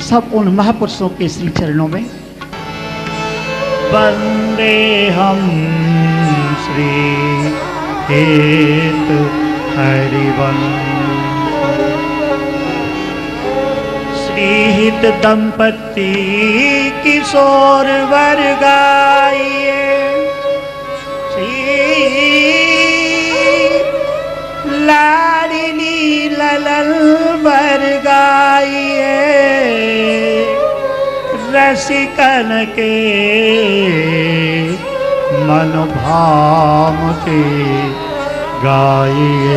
सब उन महापुरुषों के श्री चरणों में। वंदे हम श्री हेतु हरिवंश श्रीहित दंपति किशोर वर गाइए, लाडली ललन वर गाइए, रसिकन के मनोभाव के गाइए।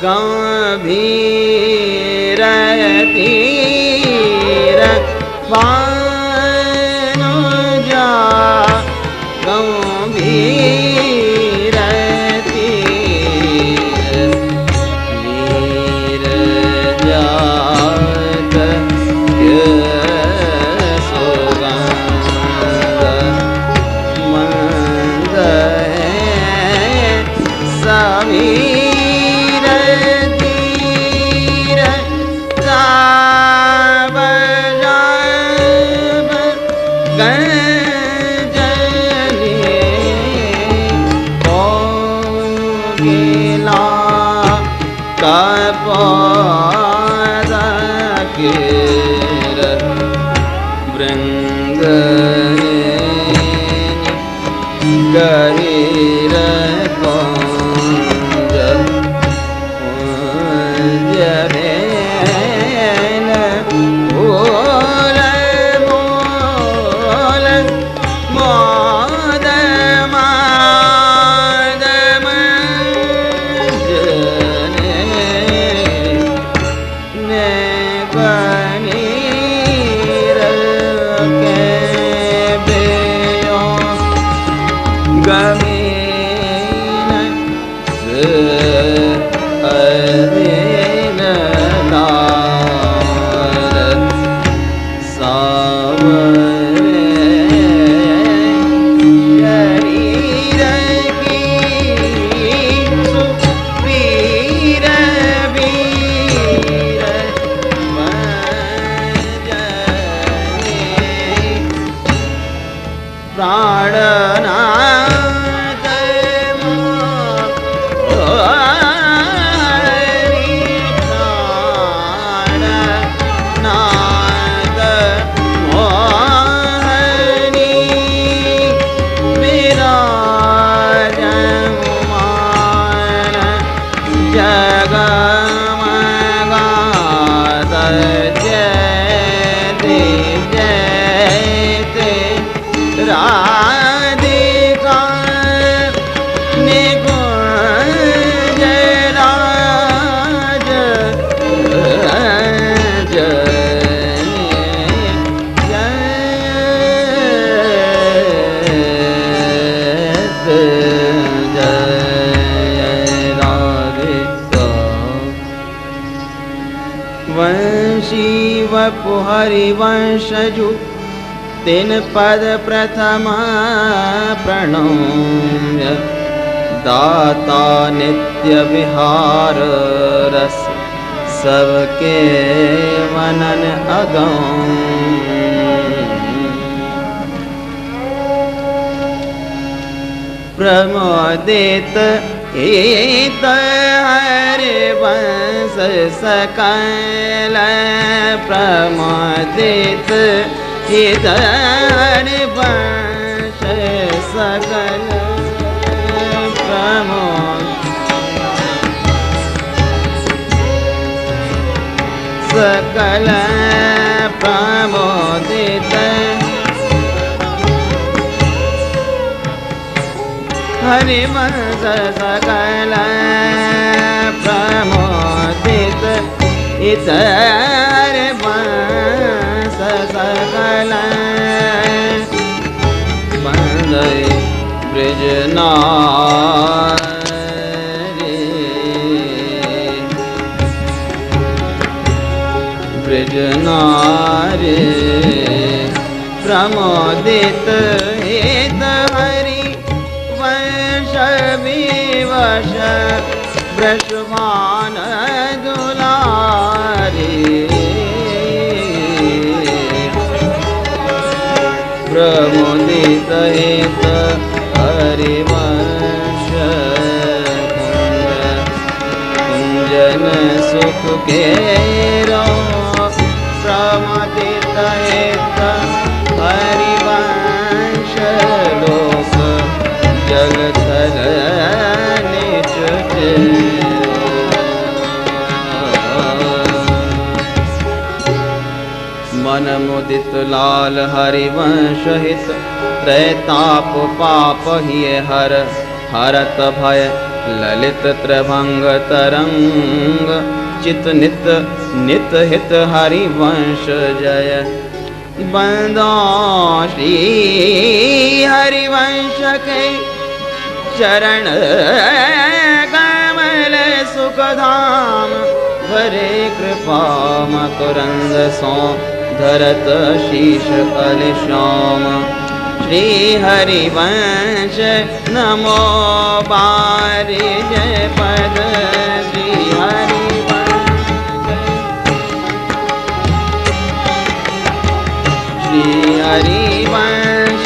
गंभीर तीर जा गंभीर तीर वीर जात सुगंध मंद समीर तीर जाब जाब गंजली कोकिला कपाद किर वृंग गरीर कुंज जरेन बोल बोल मोद माद मंजने ने पनीर के बेयो गमीन से अधीन लाल सावरे शरीर की सुपीर वीर मंजने प्राणनाथ प्राणनाथ मोहनी विराजमान जगमगात जयते जयते राधिका निकुंज राज वंशी वपु हरिवंशजु तीन पद प्रथम प्रणम्य दाता नित्य विहार रस सबके मनन अगम प्रमोदित हित हरिवंश सकल प्रमोदित हित हरिवंश सकल सकल प्रमोदित हरिवंश सकल प्रमोदित हित हरिवंश सकल वंदे ब्रजनारी ब्रजनारी प्रमोदित हित हरि वंश विवश ब्रजमान दुलारी प्रमोदित हित हरिवंश कुंजन सुख के प्रमोदित हित हरिवंश लोक जल थल निच मन मुदित लाल हरिवंश हित त्रैताप पाप हिय हर हरत भय ललित त्रिभंग तरंग चित नित नित हित हरिवंश जय बंदो श्री हरिवंश के चरण कमल सुखधाम भरे कृपा मकरंद सो धरत शीश कलिश्याम श्री हरिवंश नमो बारि जय पद श्री हरिवंश श्री हरिवंश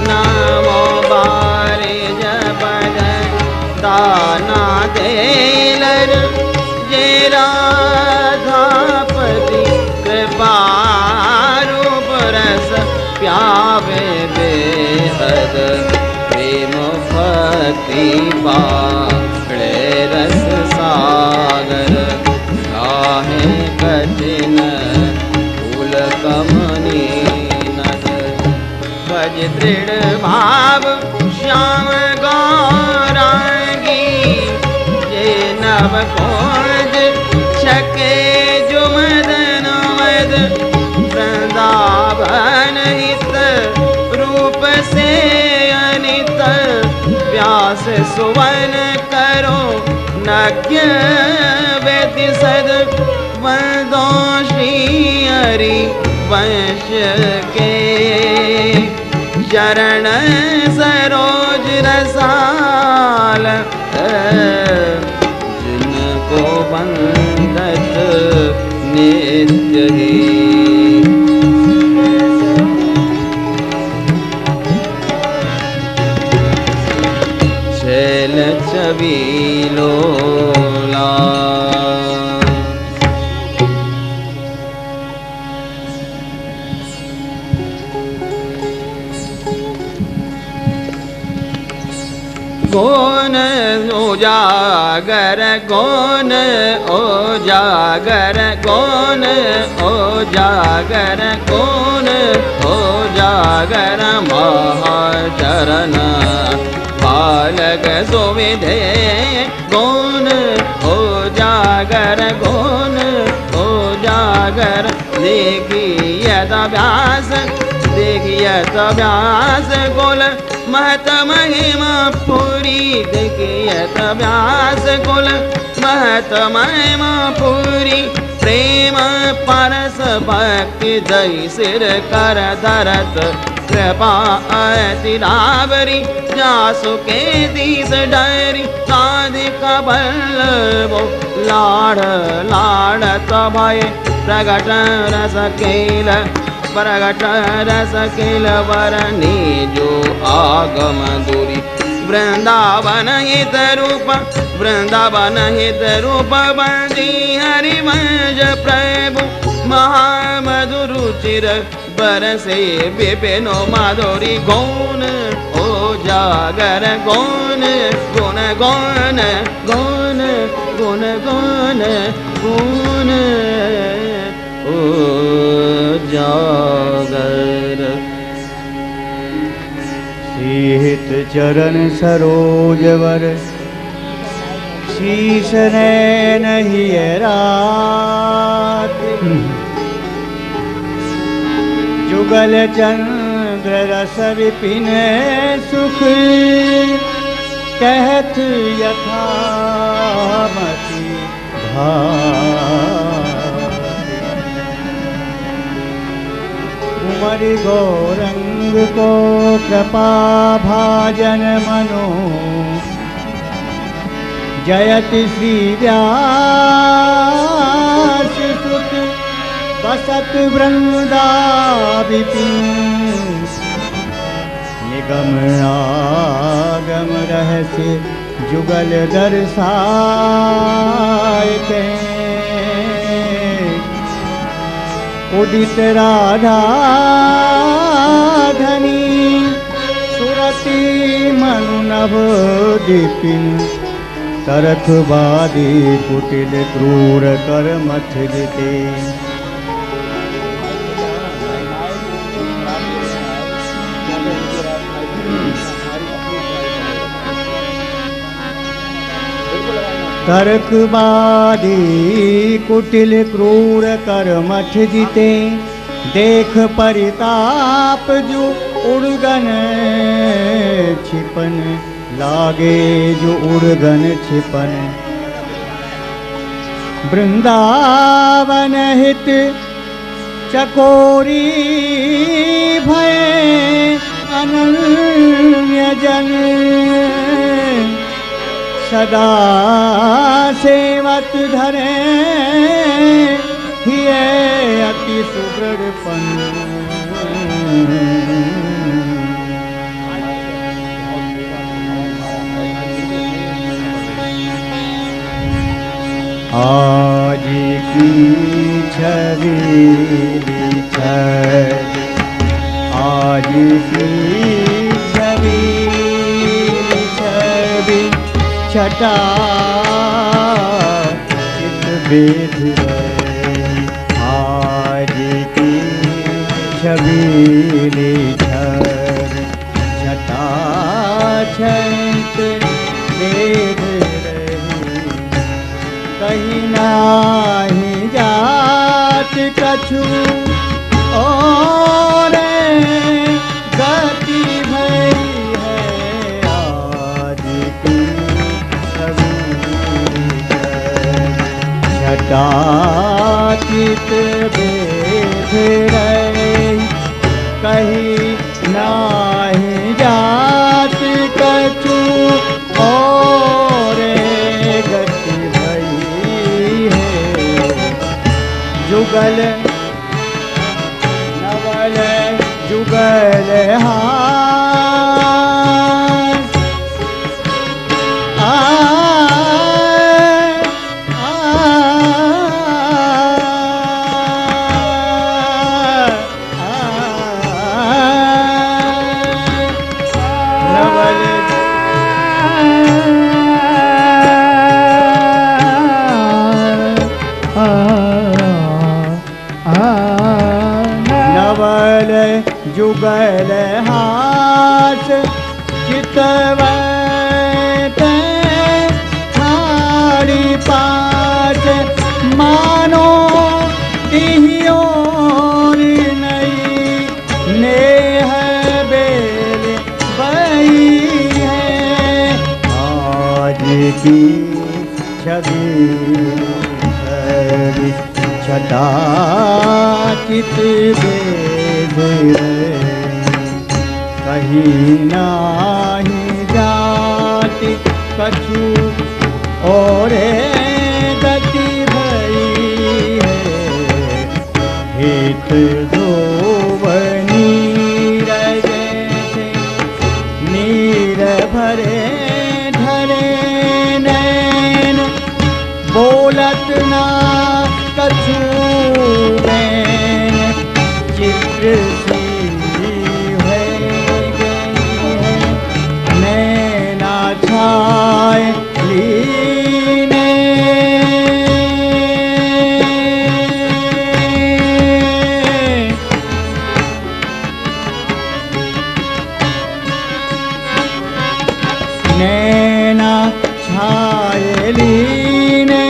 नमो बारि जय पद दाना देलर जय राधापति कृपा रूप रस प्यावे बेहद प्रेम भक्ति बाड़े रस सागर गाहे कठिन फूल कमनी नगर भज दृढ़ भाव श्याम गौरांगी जे नव खोज छके जो मदन मद वृंदावन हित रूप से अनित व्यास सुवन करो नज्ञ वेदि सद वंदो श्री हरि वंश के चरण सरोज रसाल जिनको बंदत नित्य ही शैल छबीलोला कौन उजागर कौन उजागर कौन उजागर कौन उजागर महाचरण बालक सुविधे कौन उजागर कौन उजागर देखियत व्यास देखियत व्यास कुल महत महिमा पूरी देखियत व्यास कुल महत महिमा पूरी प्रेम परस भक्ति दई सिर कर धरत कृपा अति रावरी जासु के दीस डरी साधिका बल्लभो लाड़ लाड़त भय प्रगट रस केल प्रगट रस केल वरनी जो आगम दूरी वृंदावन हित रूप वृंदावन हित रूप बंदी हरिवंश प्रभु महामधुर चिर बरसे विपिनो माधुरी गौन ओ जागर गौन गुण गौन गौन गुण गौन गुण ओ जागर सीहित चरण सरोजवर शीश नैन हियरात जुगल चंद्र रस विपिन सुख कहत यथामति कुमरि गौरंग को कृपा भाजन मनो जयति श्री व्यास सुत बसत वृंदा विपिन निगम आगम रहस्य जुगल दर्शाय के उदित राधा धनी सुरति मनु नभ दीपिन तरख बादी कुटिल क्रूर कर मथ दिते तरकबादी कुटिल क्रूर कर मठ जीते, देख परिताप जो उड़गन छिपन लागे, जो उड़गन छिपन। वृंदावन हित चकोरी भय अनन्य जन, सदा सेवत धरे हिय अति सुदृढ़पन। आज की छवि आज की छवि छवि छटा चित बेध रही। आज की छवि छटा छत बेध रही। कहीं नाही जात कछु और गति भई है। आज की छवि छटा चित बेध रही। कहीं नाही जात कछु और गति भई है। जुगल नवल जुगल हास नवल नवल जुगल हास चितवत थारी पास। मानो तिहियोर नई नेह बेल बई है। आज की छवि छटा चित बेध रही। कहीं नाही जाति कछु और गति भई है। हित धोवनी जैसे नीर भरे धरे नैन। बोलत ना कछु बैन चित्र सी है गई है। नैना छाए लीने नैना छाए लीने।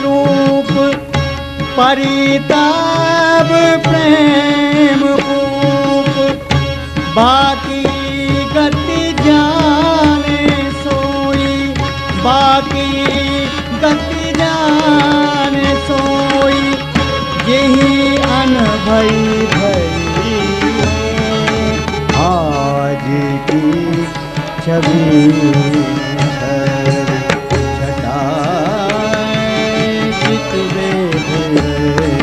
रूप परिताप प्रेम रूप बाकी गति जाने सोई। बाकी गति जाने सोई। यही अनभई भई है। आज की छवि छटा चित बेध रही।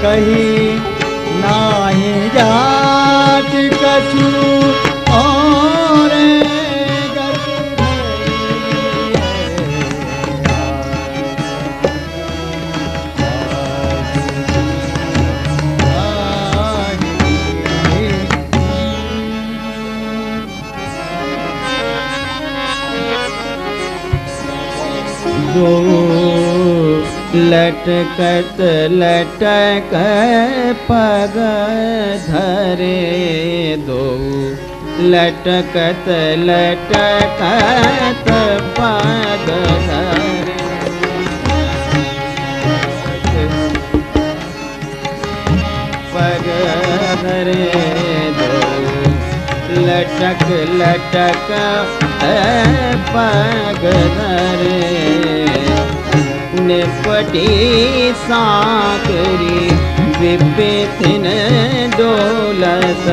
कहीं नाही जात कछु और गति भई दो लटकत लटक पग धरे। दो लटकत लटकत पग धरे। लटक लटक पग धरे निपटी साकरी विपिन डोलत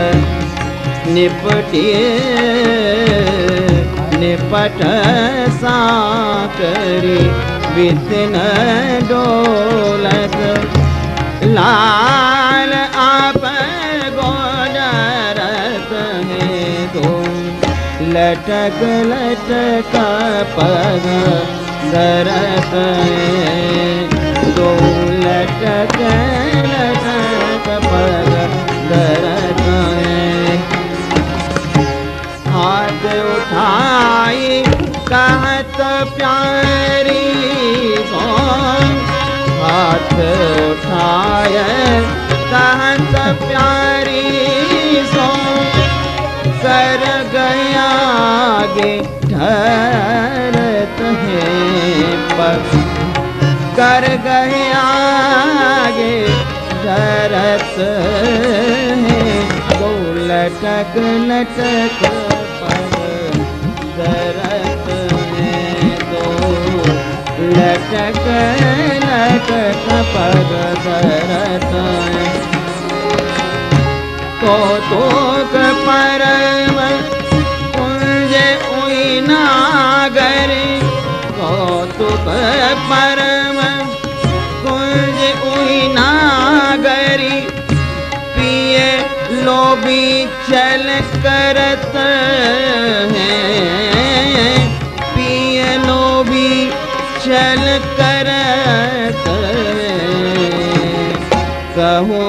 निपटी निपट साकरी विपिन डोलत लाल आप गोडरत है दो लटक लटक पग धरत दो लटक लटक पग धरत हाथ उठाई कहत प्यारी सो हाथ उठाए कहत प्यारी सो कर गया गे ठहरत है पग कर गया गे ठहरत है दो लटक लटक पग धरत है दो लटक लटक पग धरत है कौतुक परम कुंज उइनागर कौतुक परम कुंज उइनागरी पिए लोभी चल करत हैं पिए लोभी चल करत कहो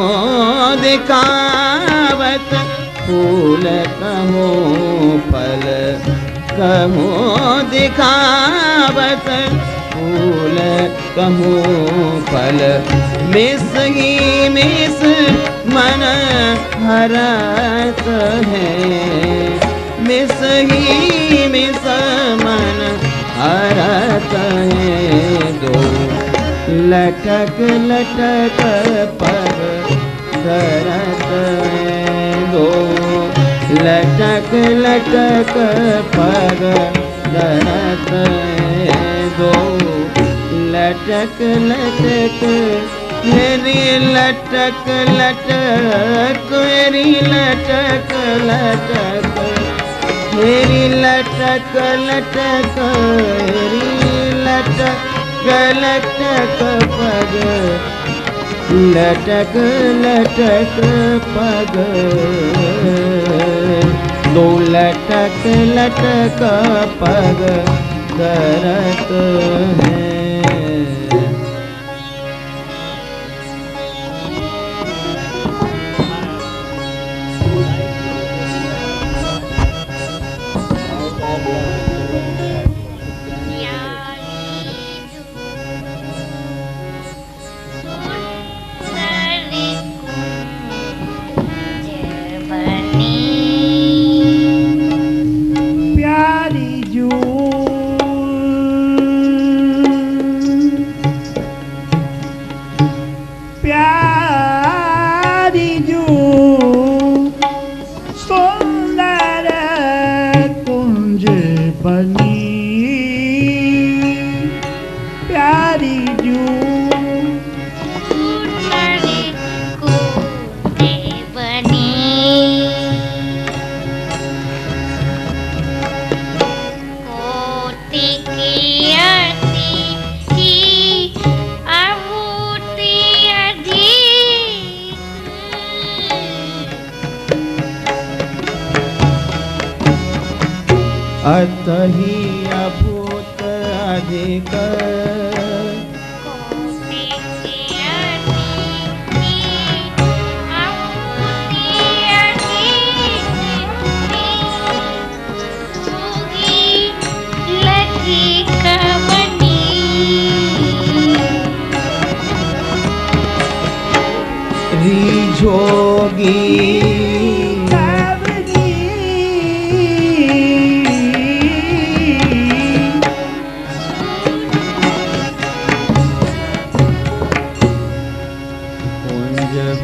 दिखावत फूल कहो फल कहो दिखावत फूल कहो फल मिस ही मिस मन हरत है मिस ही मिस मन हरत है दो लटक लटक पग धरत है दो लटक लटक पग धरत है दो लटक लटक मेरी लटक लटक मेरी लटक लटक मेरी लटक लटक मेरी लटक लटक पग लटक लटक पग दो लटक लटक पग धरत है अतहि अभूत अधिक रिझोगी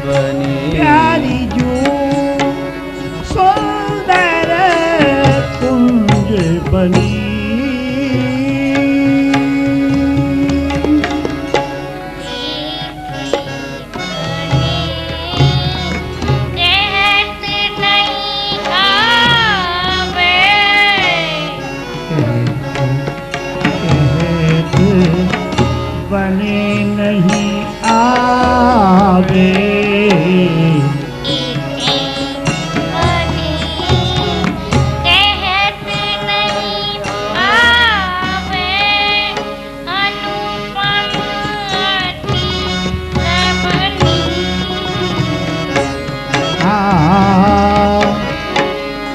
प्यारी जो सुंदर बने नहीं आवे।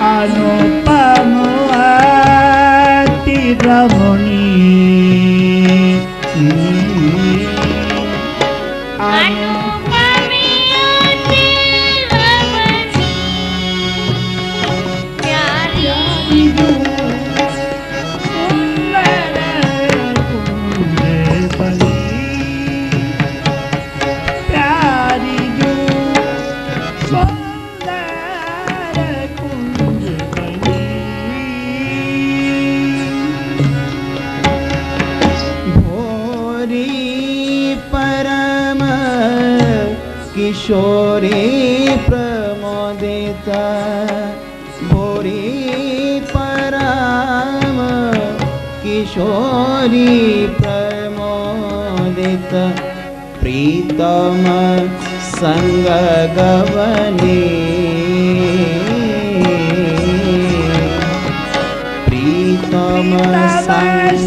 अनुपम अति रमणी किशोरी प्रमोदिता भोरी परम किशोरी प्रमोदिता प्रीतम संग गवनी प्रीतम संग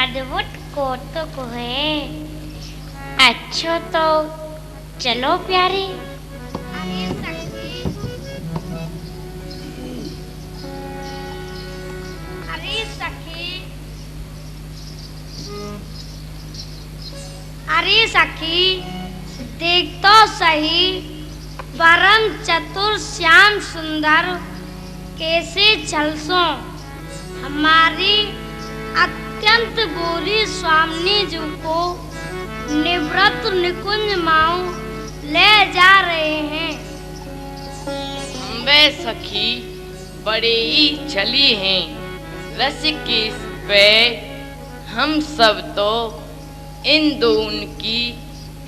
अद्भुत कौतुक है। अच्छा तो चलो प्यारी। अरे सखी देख तो सही परम चतुर श्याम सुंदर कैसे चलसो हमारी अत्यंत बोली स्वामिनी जी को निवृत्त निकुंज माऊ ले जा रहे हैं। वे सखी बड़े ही चली हैं रस की पे हम सब तो इन दो उनकी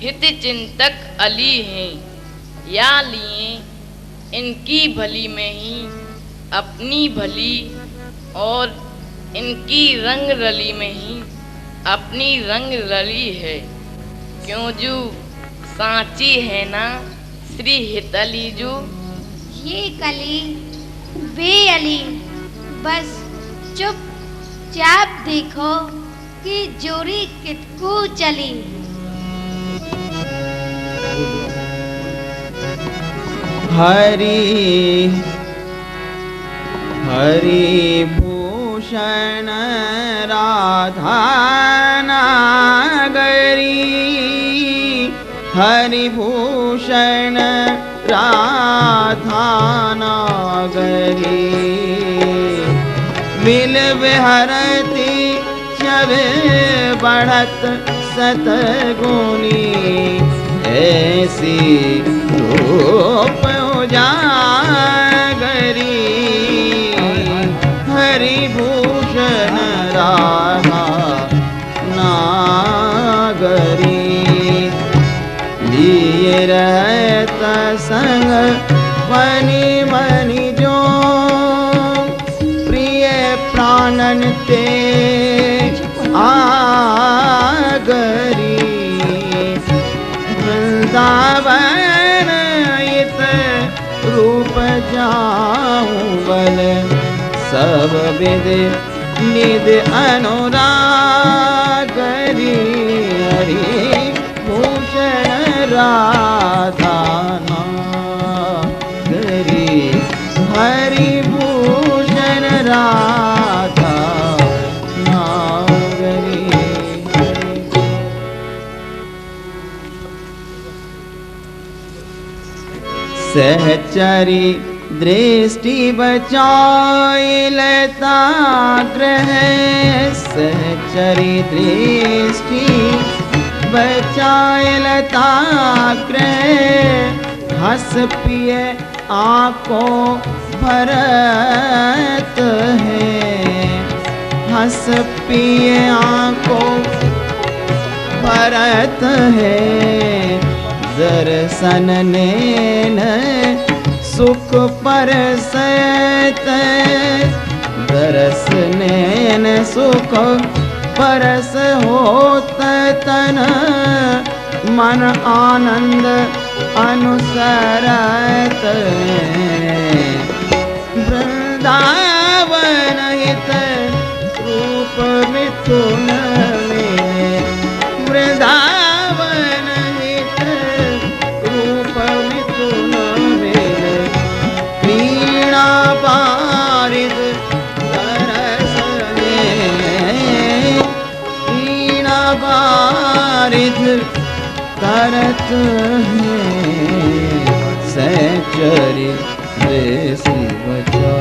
हित चिंतक अली हैं या लिए इनकी भली में ही अपनी भली और इनकी रंग रली में ही अपनी रंग रली है। क्यों जू सांची है ना श्री हितली जू। ये कली बे अली बस चुपचाप देखो कि जोड़ी कितकू चली। हरि हरि भूषण राधा नागरी हरि भूषण राधा नागरी बिल विहरती जब बढ़त सतगुनी ऐसी रूप उजागरी हरि भूषण राधा नागरी लिए रहता संग मनि मनि जो प्रिय प्राणन ते आगरी वृंदावन इत रूप जाऊं बल सब विद निद अनुरागरी हरि भूषण राधा नागरी हरि भूषण राधा नागरी। सहचरी दृष्टि बचाई लेता ग्रह सहचरी दृष्टि बचाई लेता ग्रह हंस पिए आंखों भरत है हंस पिए आंखों भरत है दर्शन नैन सुख परसत दरस नैन सुख परस होत तन मन आनंद अनुसरत वृंदावन हित रूप मिथुन में वृंदावन हित रूप मिथुन में क्रीड़ा पारिद तरस क्रीड़ा पारिद तरत है सहचरी दृष्टि बचा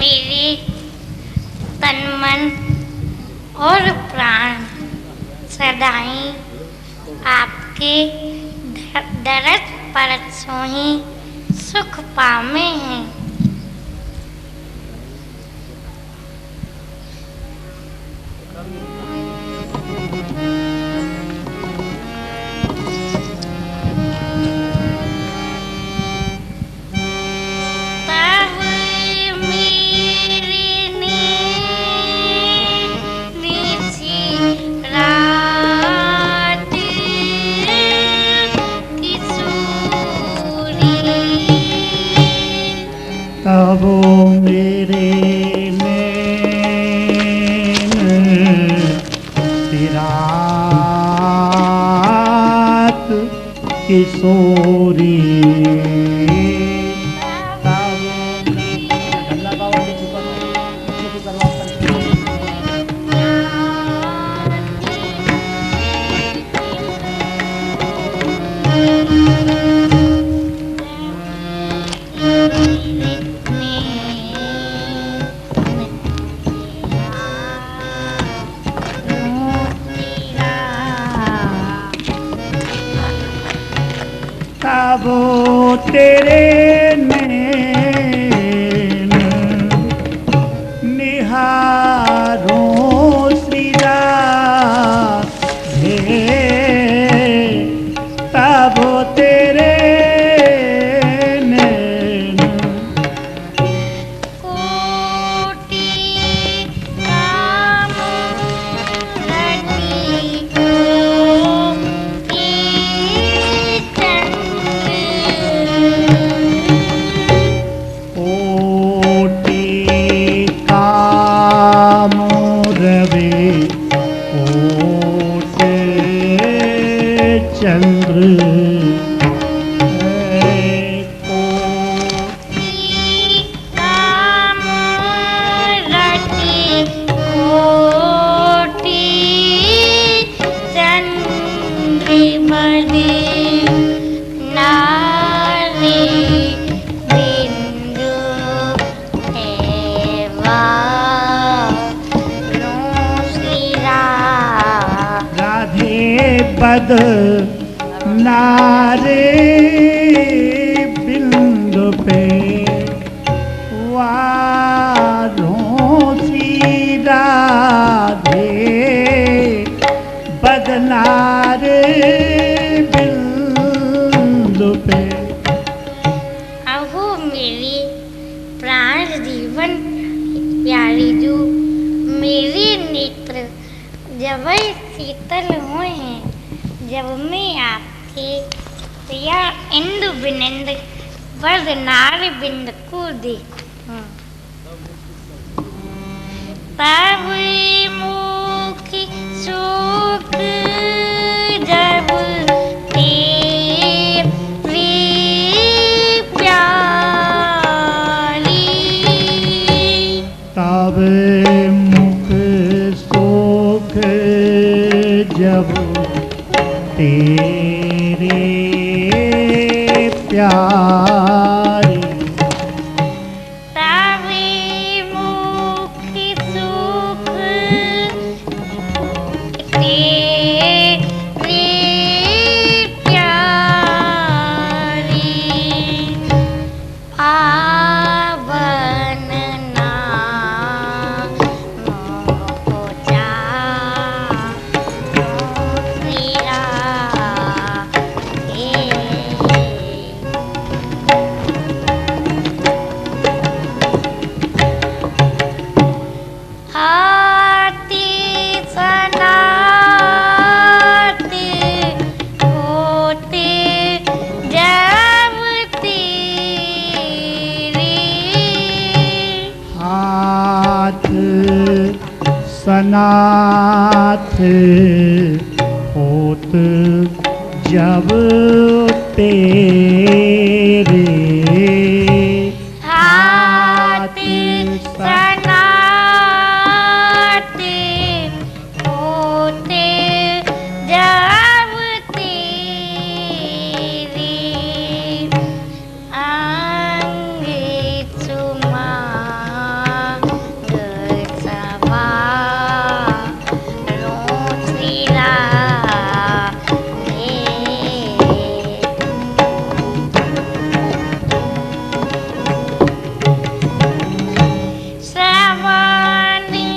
मेरे तन मन और प्राण सदाई आपके दरस परसों ही सुख पामे हैं। तब मेरे नैन रात किशोरी तब तेरे नैन निहारों श्री राधे तब तेरे नैन कोटि काम रति को कोटि काम रवि कोट चंद्र बद नारे बिंद पे वारों सी राधे बदनारे बिंद पे। अहो मेरी प्राण जीवन प्यारी जो मेरे नेत्र जब शीतल हुए हैं जब मैं आपके प्रिया इंदु बिनंद वरनार बिंद को देखूं तब मुख सुख जब तेरे तब मुख सुख जब तेरे प्यारे तभी मुख सुख तेरे प्यारे पावन नाम को श्रीरा हाथी सनाते होते जब तेरे हाथ सनाथ होत जब तेरे हाथी सनाते होते जब तेरे अंगे सुमांग सवा रोसिला श्रवणी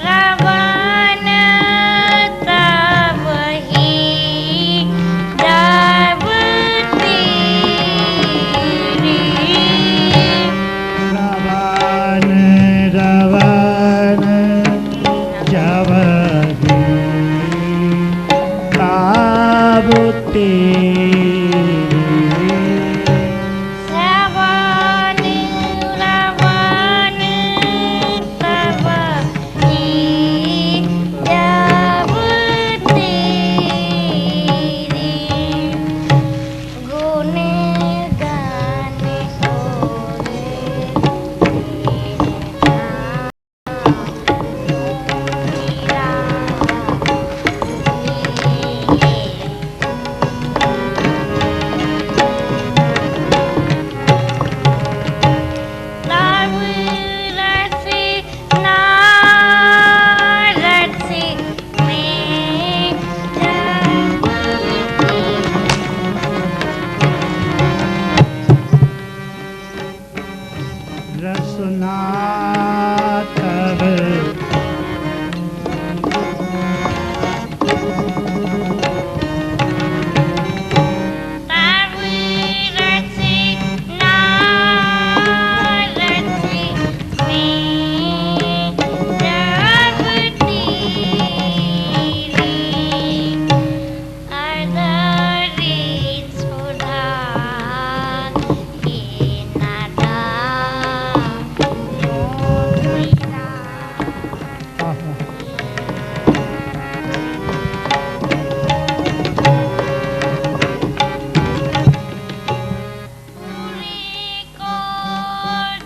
रवन तब ही जब तेरी रवन रवन जब ताब तेरे श्रवणी रवन तब ही जब तेरी गुण गान रसना तब तब रसी नारसी में जब तेरी अदरी सुधा के नादा मोहिरा पूरी को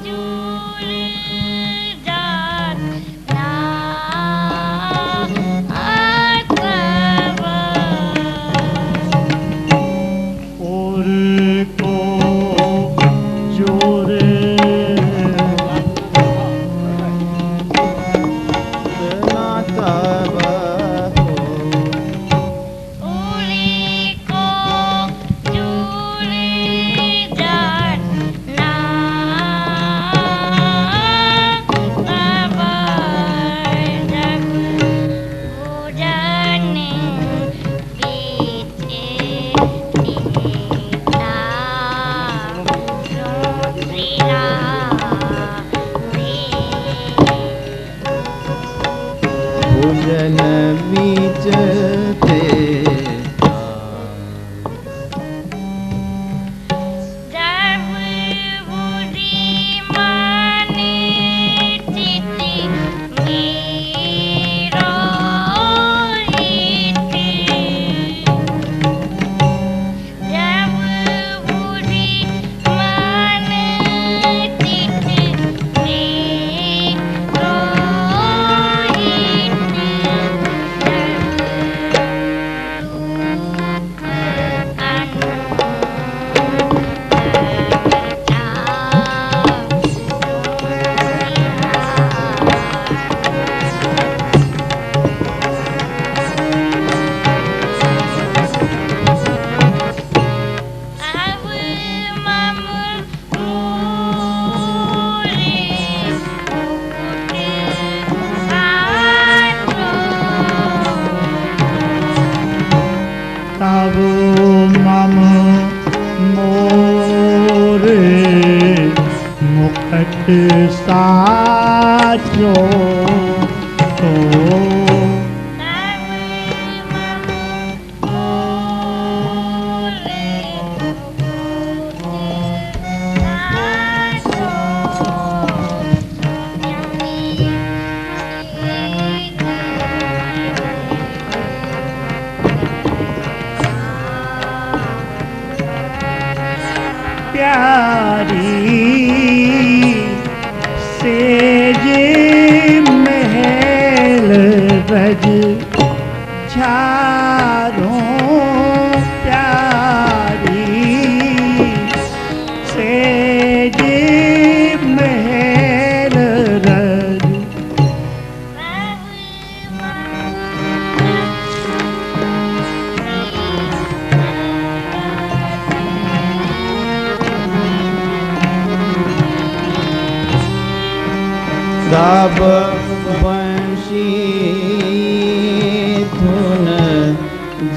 झूल जात ना आतवा और को जोर तब हो पूरी को झूल जात ना आतवा जब भोजन बीते पीता रोसिला भोजन बीचते जब बुरी माने चिति मेरो रीति जब बुरी माने चिति मेरो साचो तो प्यारी सेज महल रज झारों प्यारी सेज महल रज गाव वंशी धुन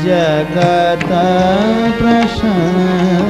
जगत प्रशंसी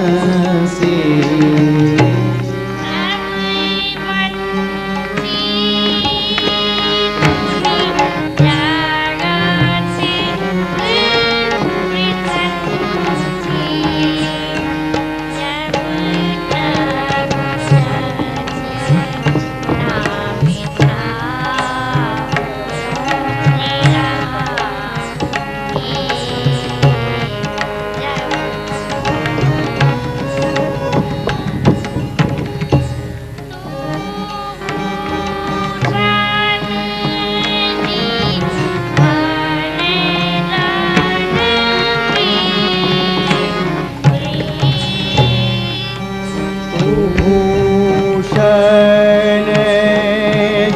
भूषण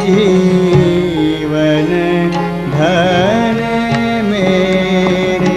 जीवन धन मेरे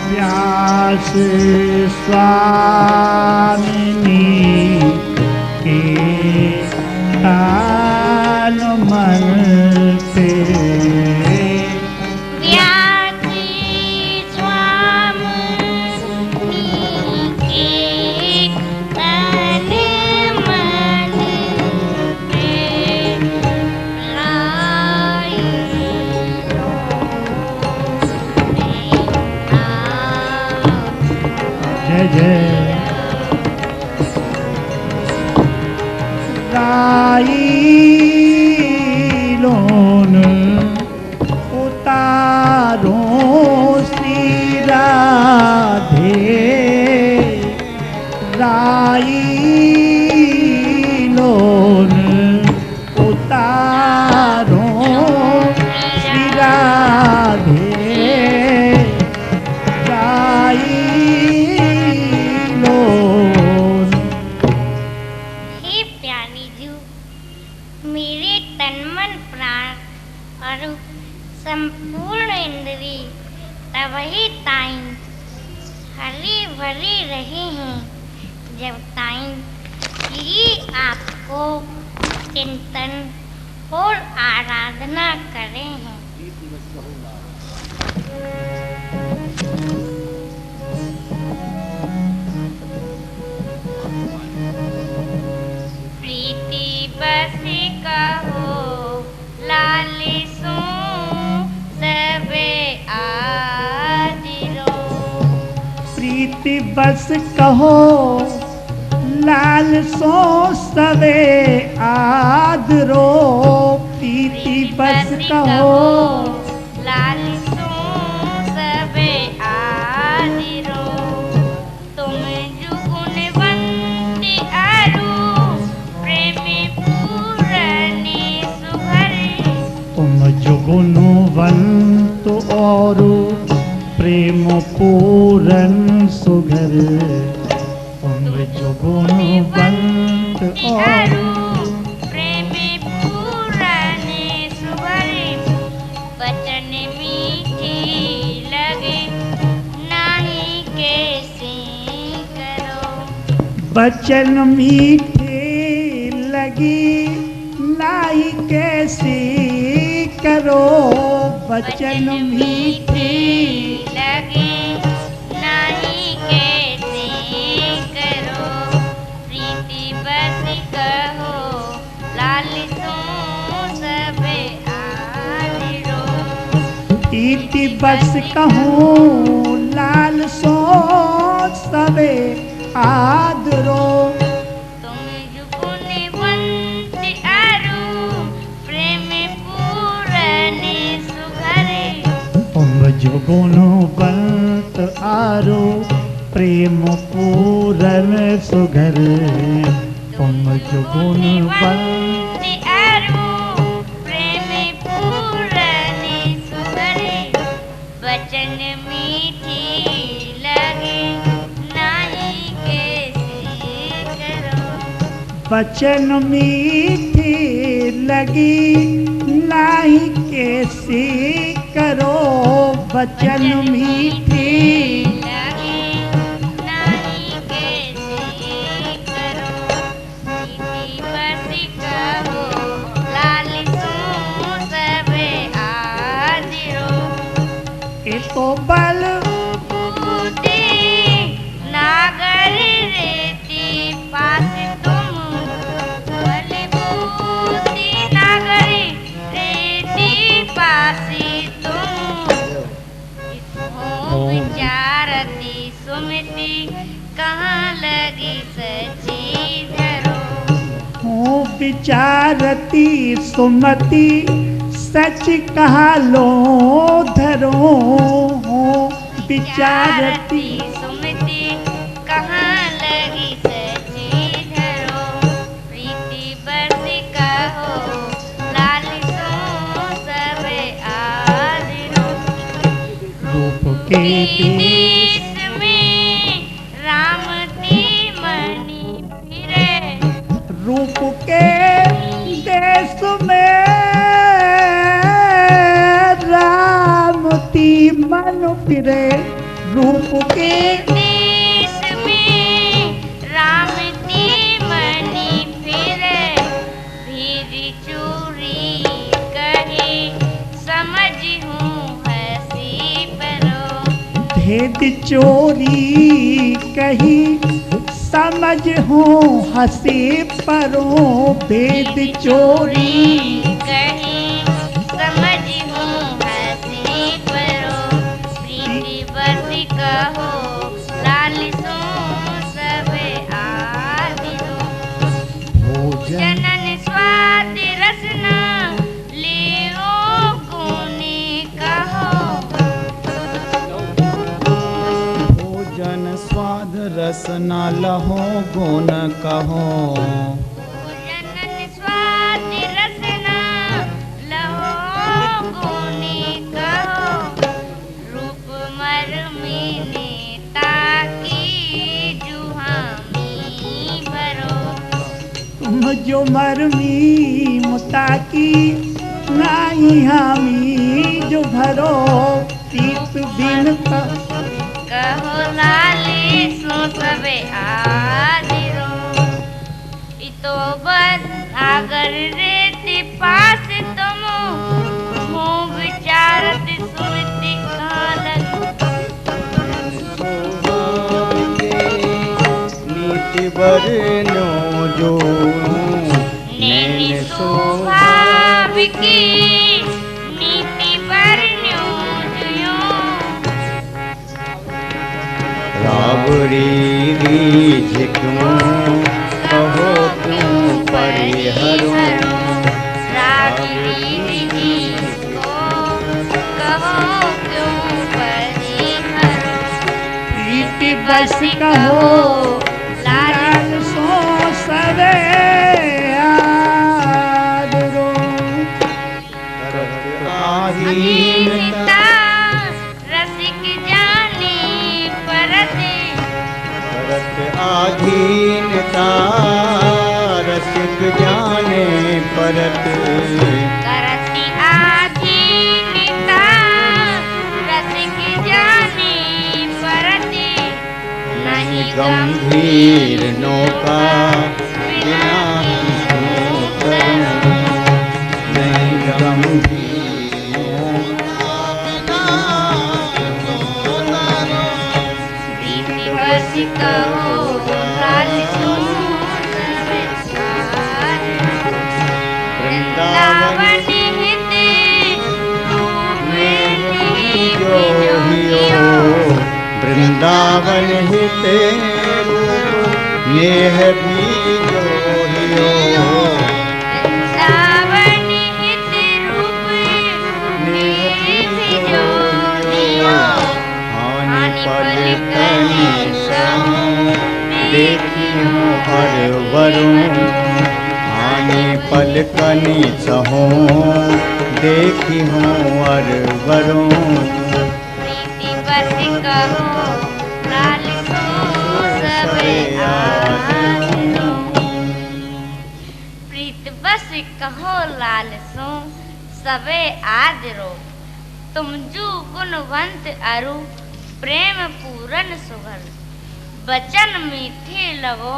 व्यास स्वामिनी के तान मन पे जय जय राई लोन उतारो श्री राधे राई लोन उतारो श्री राधे राई हे प्यारी जू मेरे तन मन प्राण और संपूर्ण इंद्री तवही ताइन हरी भरी रही हैं जब ताइन ही आपको चिंतन और आराधना करें हैं। प्रीति बस कहो लालिसों सबे आदिरो प्रीति बस कहो लाल सो सवे आदरो प्रीति बस कहो लालिसों सबे गुणवंत और प्रेम पूरन सुघर तुम जो गुणवंत और प्रेम पूरन सुघर वचन मीठी लगे नाही कैसे करो बचन मीठे लगी लाई कैसी करो बचन मीठे लगे नाही कैसे करो प्रीति बस कहो लाल सो सब आदरो इति बस कहूँ लाल सो सबे आदरो तुम जो गुणवंत आरु प्रेम पूरन सुघरे तुम जो गुणवंत आरो प्रेम पूरन सुघर तुम जो गुणवंत आरु प्रेम पूरन सुघरे वचन मीठी लगे नाही कैसे करो बचन मीठी लगी नाही कैसी करो बचन मीठी लगे नाही कैसे करो प्रीति बस कहो लाल सो सब आदरो ये तो बल बूते नागर रेती पास तुम बल बूते नागर रेती पास तुम हो विचारती सुमति कहाँ लगी सची धरो हूँ विचारती सुमति सच कहा लो धरो हूँ विचारती सुमति कहाँ लगी सची धरो प्रीति बस कहो लाल सो सब आदरो रूप के देश देश में रामती मणि फिरे रूप के देश में रामती मन फिरे रूप के देश में रामती मणि फिरे भीड़ चूरी कहे समझ हूँ हंसी परो भेद चोरी कही समझ हूँ हंसी परो भेद चोरी कहीं समझ हूँ हंसी परो प्रीति बस कहो लाल सो सब आदरो भोजन जनन स्वाद रसना लियो गुने कहो भोजन स्वाद रसना लहो गुण कहो जनन स्वाद रसना लहो गुने कहो रूप मर में ताकी जुहामी भरो तुम जो मरमी मुताकी नाही हामी जो भरो तीत बिन कहो लाले सो सबे आदिरो इतो बस आगर रेती पास तुम हो विचारत सुमति कालक नीति बरनो जो नीति स्वाभाविकी नीति बरन्यो जुयो राबरी झिकमो कहो क्यों परिहरो राबरी को कहो क्यों परिहरो प्रीति बस कहो लाल सो सवे आदरो अधीनता रसिक जाने परते करत आधीनता रसिक जाने परत करती आधीनता रसिक जाने परते नहीं गंभीर नौका बिना नहीं गंभीर दिवस कहो लाल वृंदावन हित जो हियो वृंदावन हिते नेह भी जो हियो वृंदावन हित रूप नेह भी जो हियो हानि पल कनि देखी हूँ हर वरुण हानि पल कनि सहो देखी हूँ हर वरुण प्रीति बस कहो लाल सो सब आदरो प्रीत बस कहो लाल सो सबे आदरो तुम जू गुणवंत अरु प्रेम पूरन सुघर बचन मीठे लगो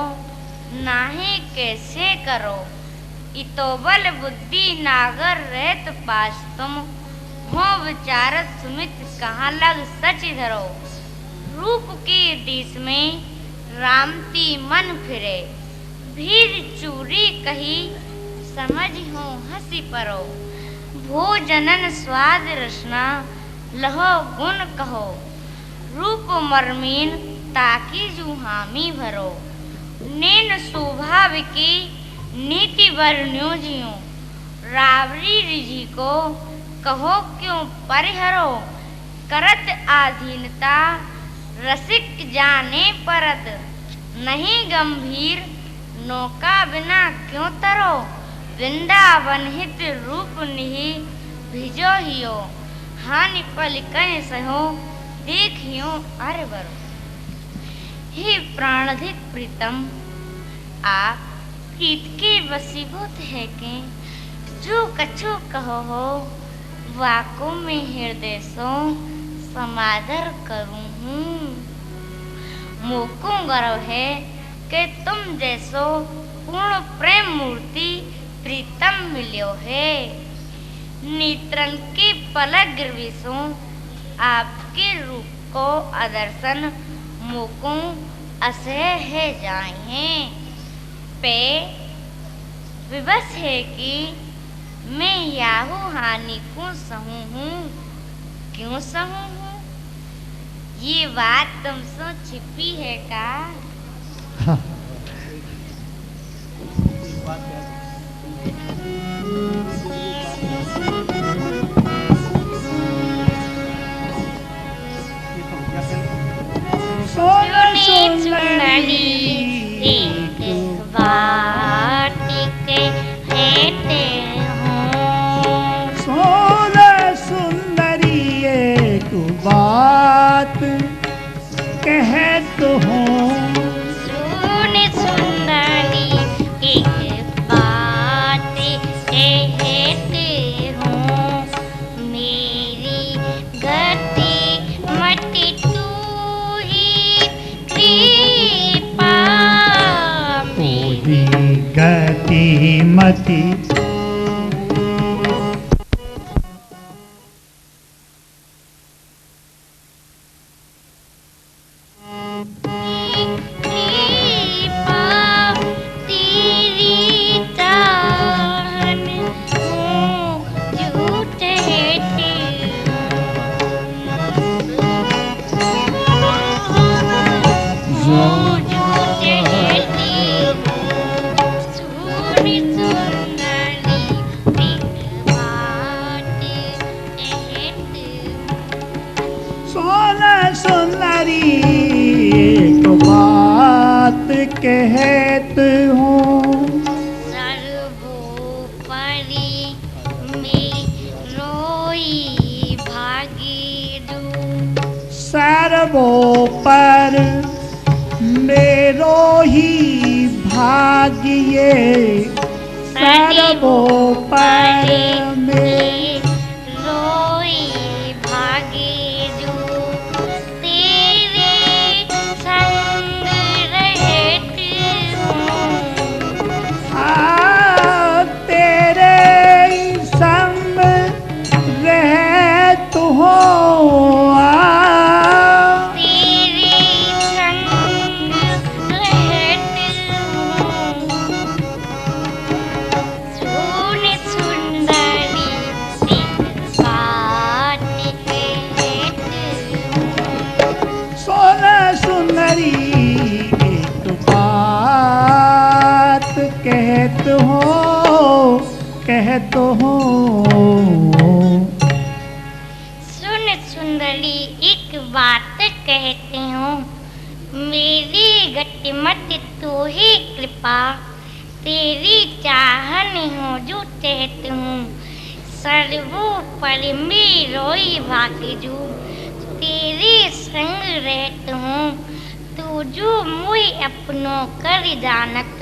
नाही कैसे करो इतोबल बुद्धि नागर रहत पास तुम हो विचारत सुमित कहाँ लग सच धरो रूप के देश में रामती मन फिरे भीर चूरी कही समझ हो हंसी परो भोजनन स्वाद रसना लहो गुण कहो रूप मरमीन ताकि जू हामी भरो नैन स्वाभाविकी नीति वर्ण्यो जियो रावरी रिझी को कहो क्यों परिहरो करत आधीनता रसिक जाने परत नहीं गंभीर नौका बिना क्यों तरो वृंदावन हित रूप निहि भिजो हियो हानि पल कन सहो देखियो अरे बरो हे प्राणधिक प्रीतम आप प्रीत के वसीभूत है के जो कछु कहो हो वाको में हृदय सो समादर करूं हूँ मोको गर्व है कि तुम जैसो पूर्ण प्रेम मूर्ति प्रीतम मिल्यो है नेत्रन के पलक गिरविसो आपके रूप को अदर्शन मोको असह है जाए पे विवश है कि मैं याहू हानि को सहूँ हूँ क्यों सहूँ हूँ ये बात तुमसे छिपी है का सुननी एक बात कहते हो सोना सुंदरी एक बात कहत हो सुन सुंदरी एक बात कहते हो मेरी गति मति तू ही कृपा पूरी गति मति कृपा तेरी चाहन हो झूठे सोना सुंदरी एक बात कहत हो सर्वोपरि में रोई सर्वोपर मेरो ही भाग्य सर्वोपर में रोई भागे जो तेरे संग रहती हूँ। तेरे संग रहत हो तेरे संग रहती हूँ। सुन सुंदरी एक बात कहती हूँ। सोना सुंदरी एक बात कहत हो सुन सुंदरी एक बात कहती हूँ। मेरी गतिमत तू ही कृपा तेरी चाहन हो जो कहती हूँ। सर्वोपरि में रोई भाग्यजू तेरे संग रहती हूँ। तू जो मुझे अपनों कर जानत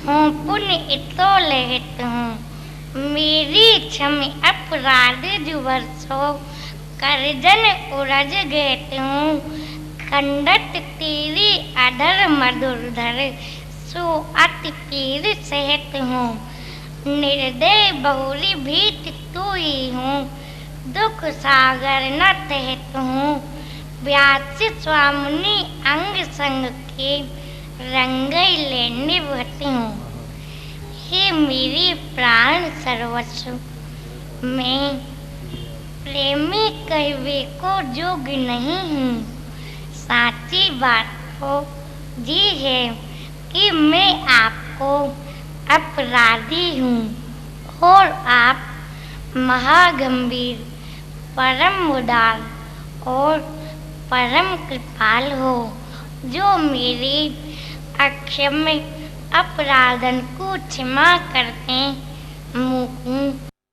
हूँ पुण्य इतो लहत हूँ। मेरी क्षम अपराध जो वर्षो करजन उरज गहत हूँ। खंडत तेरी अधर मधुरधर सो अति पीर सहत हूँ। निर्दय बहुरी भीत तू ही हूँ दुख सागर न तहत हूँ। व्यास स्वामिनी अंग संग के रंग ले निभती हूँ। हे मेरी प्राण सर्वस्व मैं प्रेमी कहवे को जोग्य नहीं हूँ। साची बात तो ये है कि मैं आपको अपराधी हूँ और आप महागंभीर परम उदार और परम कृपाल हो जो मेरे अक्षम्य अपराधन को क्षमा करते मुकूं